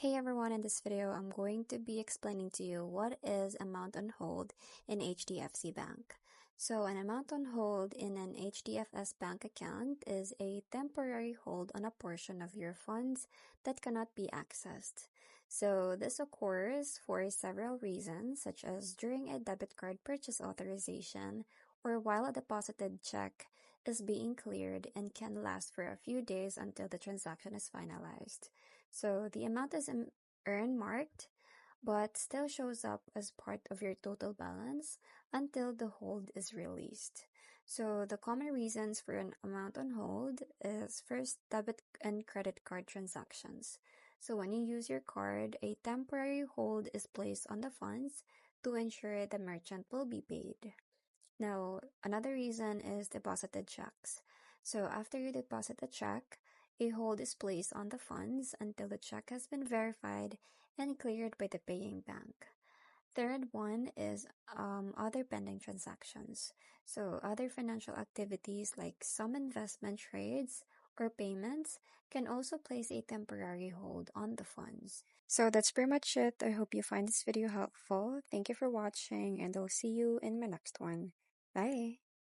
Hey everyone, in this video, I'm going to be explaining to you what is amount on hold in HDFC Bank. So an amount on hold in an HDFS bank account is a temporary hold on a portion of your funds that cannot be accessed. So this occurs for several reasons, such as during a debit card purchase authorization or while a deposited check is being cleared and can last for a few days until the transaction is finalized. So the amount is earn marked, but still shows up as part of your total balance until the hold is released. So the common reasons for an amount on hold is first debit and credit card transactions. So when you use your card, a temporary hold is placed on the funds to ensure the merchant will be paid. Now, another reason is deposited checks. So after you deposit a check, a hold is placed on the funds until the check has been verified and cleared by the paying bank. Third one is other pending transactions. So other financial activities like some investment trades or payments can also place a temporary hold on the funds. So that's pretty much it. I hope you find this video helpful. Thank you for watching and I'll see you in my next one. Bye.